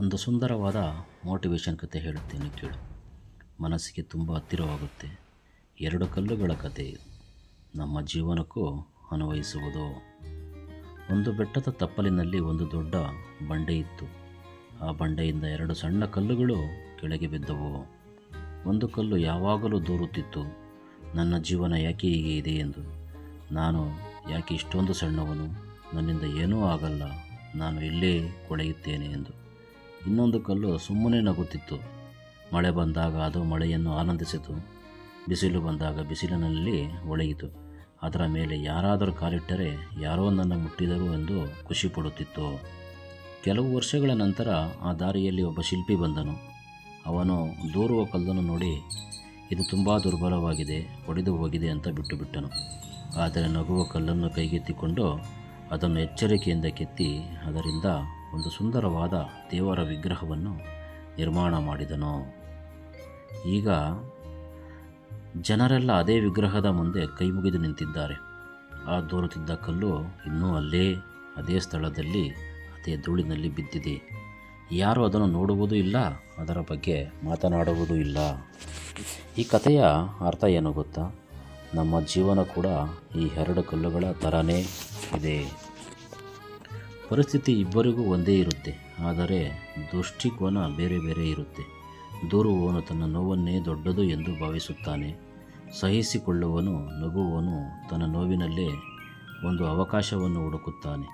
ಒಂದು ಸುಂದರವಾದ ಮೋಟಿವೇಶನ್ ಕತೆ ಹೇಳುತ್ತೇನೆ ಕೇಳು. ಮನಸ್ಸಿಗೆ ತುಂಬ ಹತ್ತಿರವಾಗುತ್ತೆ. ಎರಡು ಕಲ್ಲುಗಳ ಕತೆ ಇದು. ನಮ್ಮ ಜೀವನಕ್ಕೂ ಅನ್ವಯಿಸುವುದು. ಒಂದು ಬೆಟ್ಟದ ತಪ್ಪಲಿನಲ್ಲಿ ಒಂದು ದೊಡ್ಡ ಬಂಡೆ ಇತ್ತು. ಆ ಬಂಡೆಯಿಂದ ಎರಡು ಸಣ್ಣ ಕಲ್ಲುಗಳು ಕೆಳಗೆ ಬಿದ್ದವು. ಒಂದು ಕಲ್ಲು ಯಾವಾಗಲೂ ದೂರುತ್ತಿತ್ತು, ನನ್ನ ಜೀವನ ಯಾಕೆ ಹೀಗೆ ಇದೆ ಎಂದು. ನಾನು ಯಾಕೆ ಇಷ್ಟೊಂದು ಸಣ್ಣವನು, ನನ್ನಿಂದ ಏನೂ ಆಗಲ್ಲ, ನಾನು ಇಲ್ಲೇ ಕೊಳೆಯುತ್ತೇನೆ ಎಂದು. ಇನ್ನೊಂದು ಕಲ್ಲು ಸುಮ್ಮನೆ ನಗುತ್ತಿತ್ತು. ಮಳೆ ಬಂದಾಗ ಅದು ಮಳೆಯನ್ನು ಆನಂದಿಸಿತು, ಬಿಸಿಲು ಬಂದಾಗ ಬಿಸಿಲಿನಲ್ಲಿ ಒಳೆಯಿತು. ಅದರ ಮೇಲೆ ಯಾರಾದರೂ ಕಾಲಿಟ್ಟರೆ ಯಾರೋ ನನ್ನ ಮುಟ್ಟಿದರು ಎಂದು ಖುಷಿ ಪಡುತ್ತಿತ್ತು. ಕೆಲವು ವರ್ಷಗಳ ನಂತರ ಆ ದಾರಿಯಲ್ಲಿ ಒಬ್ಬ ಶಿಲ್ಪಿ ಬಂದನು. ಅವನು ದೂರುವ ಕಲ್ಲನ್ನು ನೋಡಿ, ಇದು ತುಂಬ ದುರ್ಬಲವಾಗಿದೆ, ಒಡೆದು ಹೋಗಿದೆ ಅಂತ ಬಿಟ್ಟನು. ಆದರೆ ನಗುವ ಕಲ್ಲನ್ನು ಕೈಗೆತ್ತಿಕೊಂಡು ಅದನ್ನು ಎಚ್ಚರಿಕೆಯಿಂದ ಕೆತ್ತಿ ಅದರಿಂದ ಒಂದು ಸುಂದರವಾದ ದೇವರ ವಿಗ್ರಹವನ್ನು ನಿರ್ಮಾಣ ಮಾಡಿದನು. ಈಗ ಜನರೆಲ್ಲ ಅದೇ ವಿಗ್ರಹದ ಮುಂದೆ ಕೈ ಮುಗಿದು ನಿಂತಿದ್ದಾರೆ. ಆ ದೂರುತ್ತಿದ್ದ ಕಲ್ಲು ಇನ್ನೂ ಅದೇ ಸ್ಥಳದಲ್ಲಿ ಅದೇ ಧೂಳಿನಲ್ಲಿ ಬಿದ್ದಿದೆ. ಯಾರೂ ಅದನ್ನು ನೋಡುವುದೂ ಇಲ್ಲ, ಅದರ ಬಗ್ಗೆ ಮಾತನಾಡುವುದೂ ಇಲ್ಲ. ಈ ಕಥೆಯ ಅರ್ಥ ಏನು ಗೊತ್ತಾ? ನಮ್ಮ ಜೀವನ ಕೂಡ ಈ ಎರಡು ಕಲ್ಲುಗಳ ಥರನೇ ಇದೆ. ಪರಿಸ್ಥಿತಿ ಇಬ್ಬರಿಗೂ ಒಂದೇ ಇರುತ್ತೆ, ಆದರೆ ದೃಷ್ಟಿಕೋನ ಬೇರೆ ಬೇರೆ ಇರುತ್ತೆ. ದೂರುವವನು ತನ್ನ ನೋವನ್ನೇ ದೊಡ್ಡದು ಎಂದು ಭಾವಿಸುತ್ತಾನೆ. ಸಹಿಸಿಕೊಳ್ಳುವವನು, ನಗುವವನು ತನ್ನ ನೋವಿನಲ್ಲೇ ಒಂದು ಅವಕಾಶವನ್ನು ಹುಡುಕುತ್ತಾನೆ.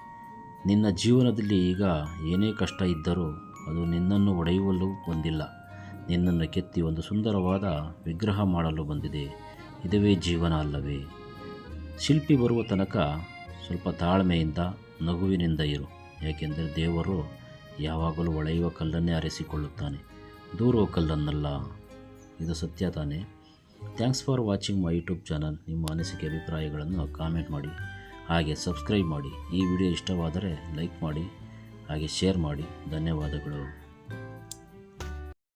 ನಿನ್ನ ಜೀವನದಲ್ಲಿ ಈಗ ಏನೇ ಕಷ್ಟ ಇದ್ದರೂ ಅದು ನಿನ್ನನ್ನು ಒಡೆಯುವಲು ಬಂದಿಲ್ಲ, ನಿನ್ನನ್ನು ಕೆತ್ತಿ ಒಂದು ಸುಂದರವಾದ ವಿಗ್ರಹ ಮಾಡಲು ಬಂದಿದೆ. ಇದುವೇ ಜೀವನ ಅಲ್ಲವೇ? ಶಿಲ್ಪಿ ಬರುವ ತನಕ ಸ್ವಲ್ಪ ತಾಳ್ಮೆಯಿಂದ, ನಗುವಿನಿಂದ ಇರು. ಏಕೆಂದರೆ ದೇವರು ಯಾವಾಗಲೂ ಒಳೆಯುವ ಕಲ್ಲನ್ನೇ ಆರಿಸಿಕೊಳ್ಳುತ್ತಾನೆ, ದೂರುವ ಕಲ್ಲನ್ನಲ್ಲ. ಇದು ಸತ್ಯ ತಾನೇ? Thanks for watching my YouTube channel. ನಿಮ್ಮ ಅನಿಸಿಕೆ ಅಭಿಪ್ರಾಯಗಳನ್ನು ಕಾಮೆಂಟ್ ಮಾಡಿ, ಹಾಗೆ ಸಬ್ಸ್ಕ್ರೈಬ್ ಮಾಡಿ. ಈ ವಿಡಿಯೋ ಇಷ್ಟವಾದರೆ ಲೈಕ್ ಮಾಡಿ, ಹಾಗೆ ಶೇರ್ ಮಾಡಿ. ಧನ್ಯವಾದಗಳು.